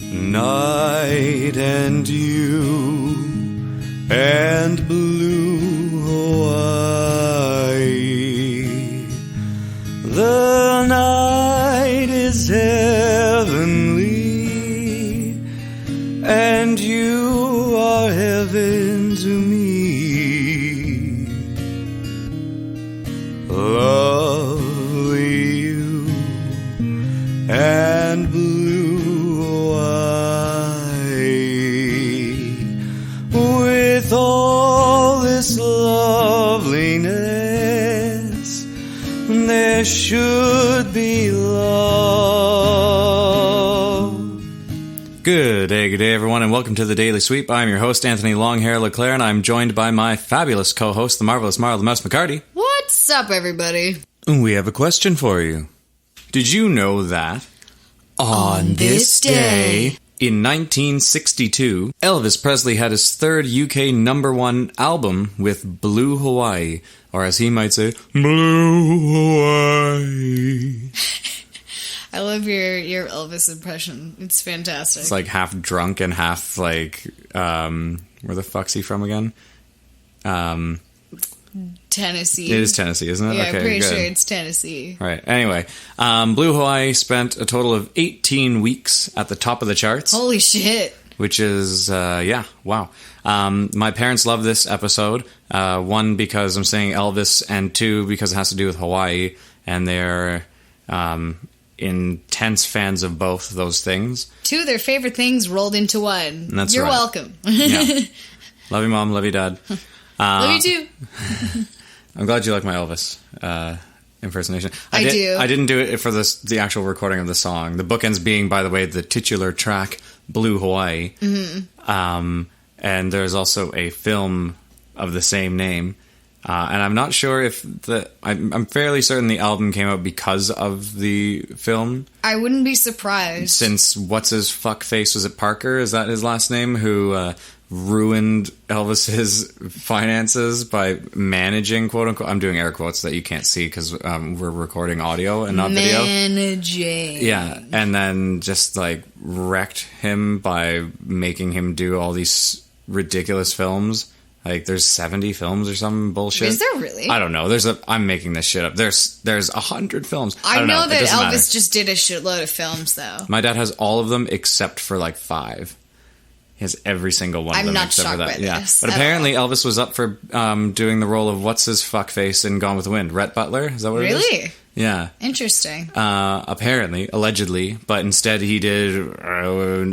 Night and you and blue Hawaii. The night is heavenly, and you are heaven to me. Lovely you and blue Hawaii. With all this loveliness, there should be love. Good day, everyone, and welcome to the Daily Sweep. I'm your host, Anthony Longhair Leclair, and I'm joined by my fabulous co-host, the marvelous Marla the Mouse McHardy. What's up, everybody? We have a question for you. Did you know that on this day in 1962, Elvis Presley had his third UK number one album with Blue Hawaii, or as he might say, Blue Hawaii. I love your Elvis impression. It's fantastic. It's like half drunk and half like, where the fuck's he from again? Tennessee. It is Tennessee, isn't it? Yeah, okay, I'm pretty good. sure it's Tennessee. Right. Anyway, Blue Hawaii spent a total of 18 weeks at the top of the charts. Holy shit. Which is, wow. My parents love this episode. One, because I'm saying Elvis, and two, because it has to do with Hawaii, and they're intense fans of both those things. Two of their favorite things rolled into one. That's You're right. welcome. Yeah. Love you, Mom. Love you, Dad. Love you, too. I'm glad you like my Elvis impersonation. I do. I didn't do it for the actual recording of the song. The bookends being, by the way, the titular track, Blue Hawaii. Mm-hmm. And there's also a film of the same name. And I'm not sure if I'm fairly certain the album came out because of the film. I wouldn't be surprised. Since what's his fuck face, was it Parker? Is that his last name? Who ruined Elvis's finances by managing, quote unquote. I'm doing air quotes that you can't see because we're recording audio and not video. Managing. Yeah, and then just like wrecked him by making him do all these ridiculous films. Like there's 70 films or some bullshit. Is there really? I don't know. I'm making this shit up. There's 100 films. I know that Elvis matter. just did a shitload of films, though. My dad has all of them except for like 5. He has every single one of them. I'm not except shocked for that. by Yeah. this. But apparently Elvis was up for doing the role of what's his fuckface in Gone with the Wind? Rhett Butler? Is that what it is? Really? Yeah. Interesting. Apparently, allegedly, but instead he did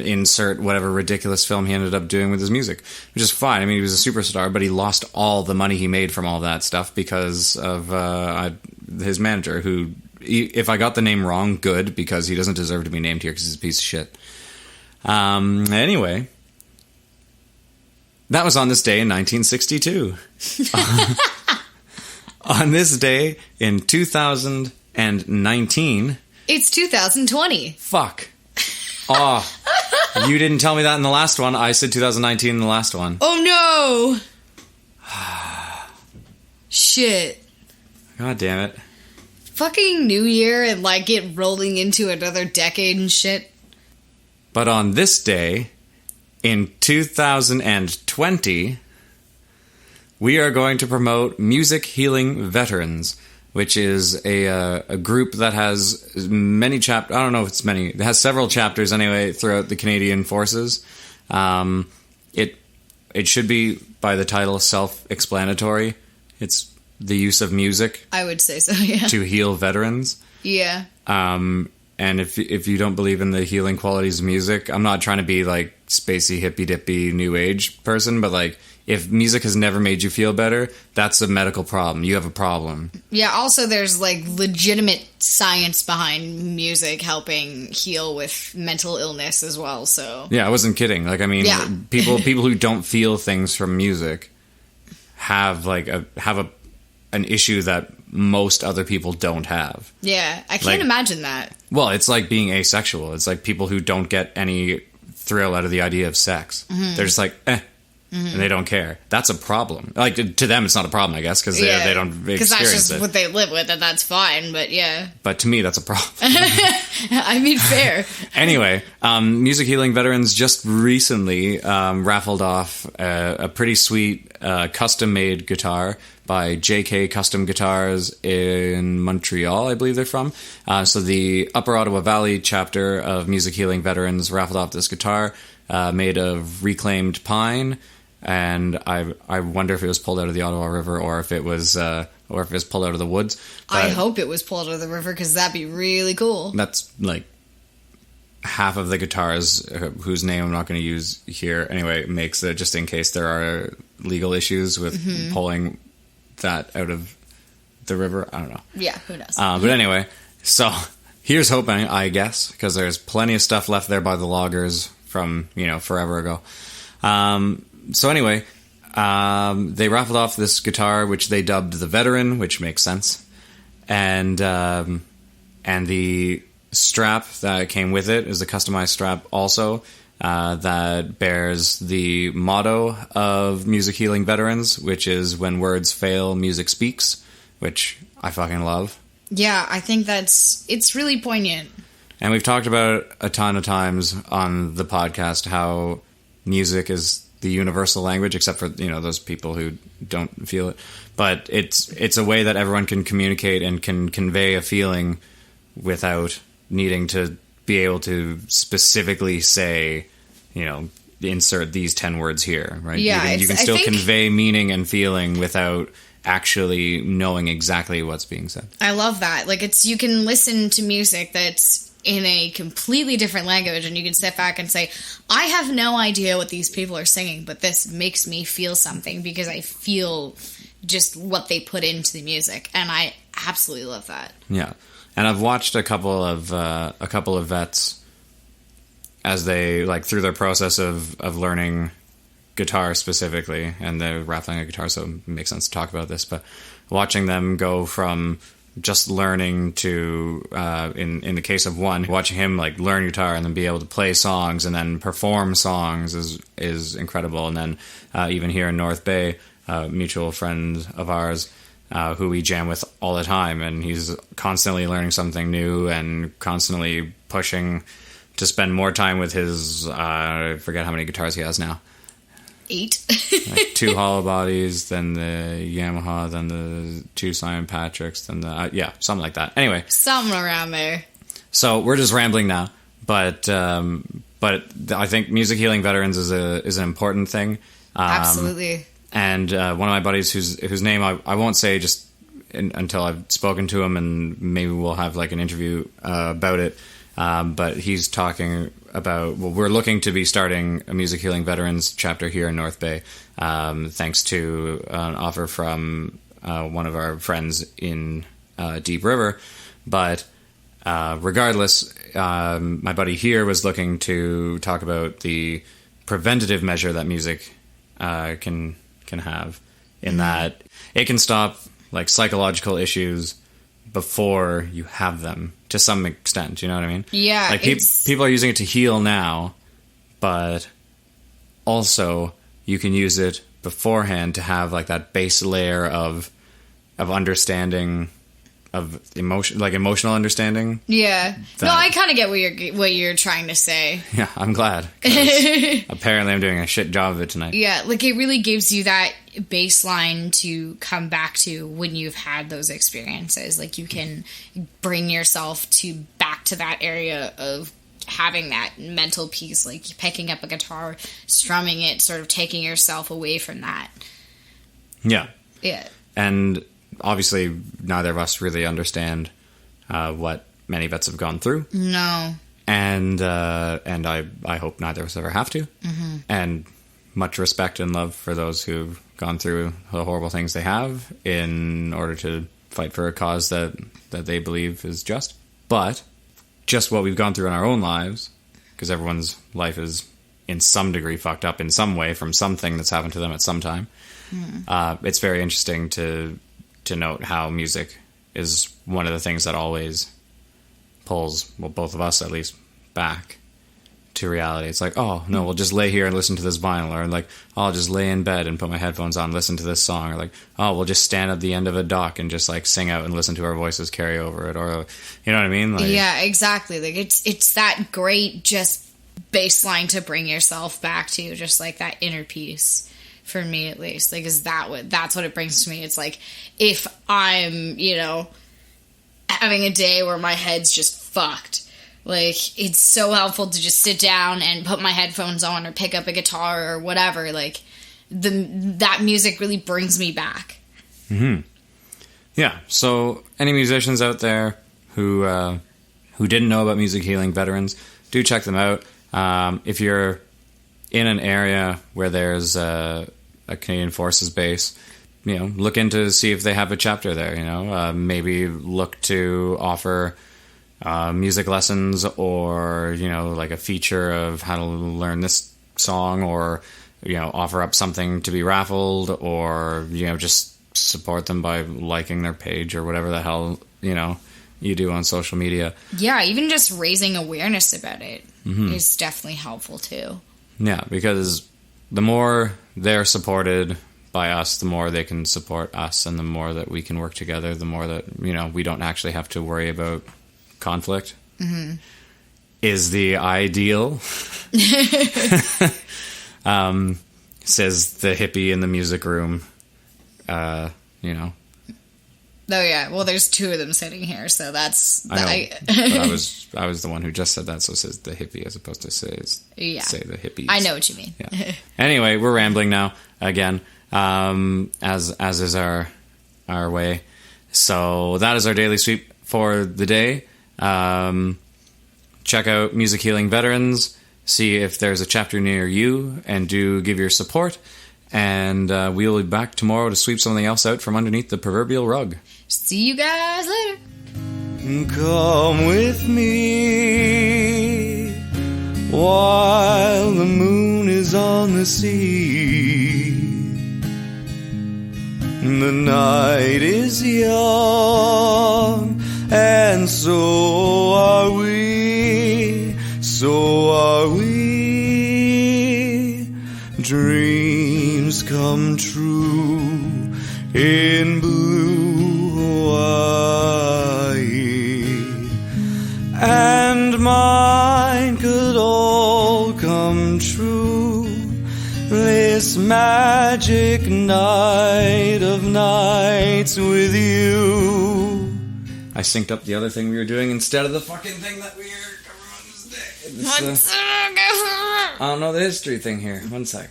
insert whatever ridiculous film he ended up doing with his music, which is fine. I mean, he was a superstar, but he lost all the money he made from all that stuff because of his manager, who, if I got the name wrong, good, because he doesn't deserve to be named here because he's a piece of shit. Anyway, that was on this day in 1962. On this day in 2019... It's 2020. Fuck. Oh, you didn't tell me that in the last one. I said 2019 in the last one. Oh, no. Shit. God damn it. Fucking New Year and, like, it rolling into another decade and shit. But on this day in 2020... we are going to promote Music Healing Veterans, which is a group that has many chapters. I don't know if it's many. It has several chapters anyway throughout the Canadian Forces. It should be, by the title, self-explanatory. It's the use of music. I would say so, yeah. To heal veterans. Yeah. And if you don't believe in the healing qualities of music, I'm not trying to be like spacey, hippy-dippy, new age person, but like, if music has never made you feel better, that's a medical problem. You have a problem. Yeah, also there's, like, legitimate science behind music helping heal with mental illness as well, so... Yeah, I wasn't kidding. Like, I mean, yeah. people who don't feel things from music have, like, an issue that most other people don't have. Yeah, I can't imagine that. Well, it's like being asexual. It's like people who don't get any thrill out of the idea of sex. Mm-hmm. They're just like, and they don't care. That's a problem. Like, to them, it's not a problem, I guess, because they don't experience it. Because that's just what they live with, and that's fine, but yeah. But to me, that's a problem. I mean, fair. Anyway, Music Healing Veterans just recently raffled off a pretty sweet custom-made guitar by JK Custom Guitars in Montreal, I believe they're from. So the Upper Ottawa Valley chapter of Music Healing Veterans raffled off this guitar made of reclaimed pine. And I wonder if it was pulled out of the Ottawa River or if it was pulled out of the woods. I hope it was pulled out of the river because that'd be really cool. That's like half of the guitars whose name I'm not going to use here. Anyway, makes it just in case there are legal issues with pulling that out of the river. I don't know. Yeah, who knows? But anyway, so here's hoping, I guess, because there's plenty of stuff left there by the loggers from forever ago. So anyway, they raffled off this guitar, which they dubbed the Veteran, which makes sense, and the strap that came with it is a customized strap also that bears the motto of Music Healing Veterans, which is "When words fail, music speaks," which I fucking love. Yeah, I think it's really poignant. And we've talked about it a ton of times on the podcast how music is the universal language, except for those people who don't feel it. But it's a way that everyone can communicate and can convey a feeling without needing to be able to specifically say, insert these 10 words here, right? Yeah, you can still convey meaning and feeling without actually knowing exactly what's being said. I love that. Like, you can listen to music that's in a completely different language, and you can step back and say, I have no idea what these people are singing, but this makes me feel something because I feel just what they put into the music, and I absolutely love that. Yeah, and I've watched a couple of vets as they through their process of learning guitar specifically, and they're raffling a guitar, so it makes sense to talk about this. But watching them go from just learning to, in the case of one, watching him learn guitar and then be able to play songs and then perform songs is incredible. And then even here in North Bay, a mutual friend of ours who we jam with all the time, and he's constantly learning something new and constantly pushing to spend more time with his, I forget how many guitars he has now. 8. 2 hollow bodies, then the Yamaha, then the 2 Simon Patricks, then the something like that. Anyway, something around there. So we're just rambling now, but I think Music Healing Veterans is an important thing. Absolutely. And one of my buddies whose name I won't say just until I've spoken to him, and maybe we'll have an interview about it. But he's talking about, we're looking to be starting a Music Healing Veterans chapter here in North Bay, thanks to an offer from one of our friends in Deep River. But regardless, my buddy here was looking to talk about the preventative measure that music can have, in that it can stop psychological issues before you have them, to some extent, you know what I mean? Yeah. People are using it to heal now, but also you can use it beforehand to have that base layer of understanding, of emotional understanding. Yeah. No, I kind of get what you're trying to say. Yeah, I'm glad. Apparently I'm doing a shit job of it tonight. Yeah, it really gives you that baseline to come back to when you've had those experiences. You can bring yourself back to that area of having that mental peace, picking up a guitar, strumming it, sort of taking yourself away from that. Yeah. Yeah. And obviously neither of us really understand what many vets have gone through. No. And I hope neither of us ever have to. Mm-hmm. And much respect and love for those who've gone through the horrible things they have in order to fight for a cause that they believe is just. But just what we've gone through in our own lives, because everyone's life is in some degree fucked up in some way from something that's happened to them at some time. It's very interesting to note how music is one of the things that always pulls, both of us at least, back to reality. It's like, oh, no, we'll just lay here and listen to this vinyl. Or like, oh, I'll just lay in bed and put my headphones on and listen to this song. Or like, oh, we'll just stand at the end of a dock and just like sing out and listen to our voices carry over it. Or, you know what I mean? Like, yeah, exactly. Like it's that great just baseline to bring yourself back to, just like that inner peace. For me, at least, like, that's what it brings to me. It's like, if I'm, you know, having a day where my head's just fucked, like, it's so helpful to just sit down and put my headphones on or pick up a guitar or whatever. Like, that music really brings me back. Mm-hmm. Yeah. So, any musicians out there who didn't know about Music Healing Veterans, do check them out. If you're in an area where there's a Canadian Forces base, you know, look into see if they have a chapter there. You know, maybe look to offer music lessons, or you know, like a feature of how to learn this song, or you know, offer up something to be raffled, or you know, just support them by liking their page or whatever the hell you know you do on social media. Yeah, even just raising awareness about it is definitely helpful too. Yeah, because the more they're supported by us, the more they can support us, and the more that we can work together, the more that, you know, we don't actually have to worry about conflict. Mm-hmm. Is the ideal. Says the hippie in the music room, you know. Oh yeah, well, there's two of them sitting here, so that's. I know, but I was the one who just said that, so it says the hippie as opposed to say the hippies. I know what you mean. Yeah. Anyway, we're rambling now again, as is our way. So that is our daily sweep for the day. Check out Music Healing Veterans. See if there's a chapter near you, and do give your support. And we'll be back tomorrow to sweep something else out from underneath the proverbial rug. See you guys later. Come with me while the moon is on the sea. The night is young, and so are we. So are we. Dreams come true in blue Hawaii, and mine could all come true this magic night of nights with you. I synced up the other thing we were doing instead of the fucking thing that we were covering on this day. I don't know the history thing here. One sec.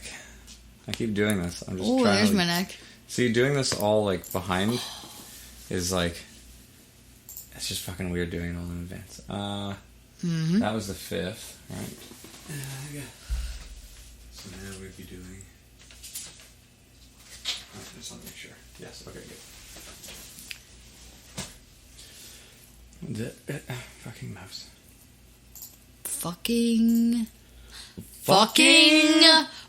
I keep doing this. I'm just trying. There's to, my neck. See, doing this all like behind is like, it's just fucking weird doing it all in advance. That was the 5th, right? Yeah. So now we'd be doing. I just want to make sure. Yes. Okay. Good. Fucking mouse. Fucking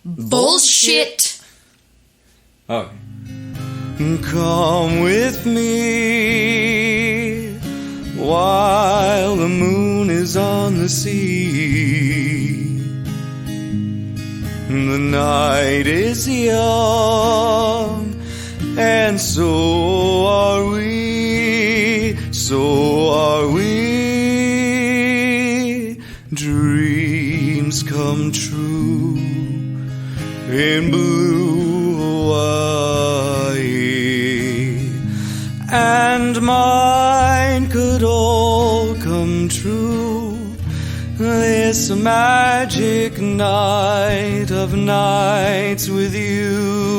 bullshit. Oh. Come with me while the moon is on the sea. The night is young, and so are we. So are we. Dreams come true in blue Hawaii, and mine could all come true this magic night of nights with you.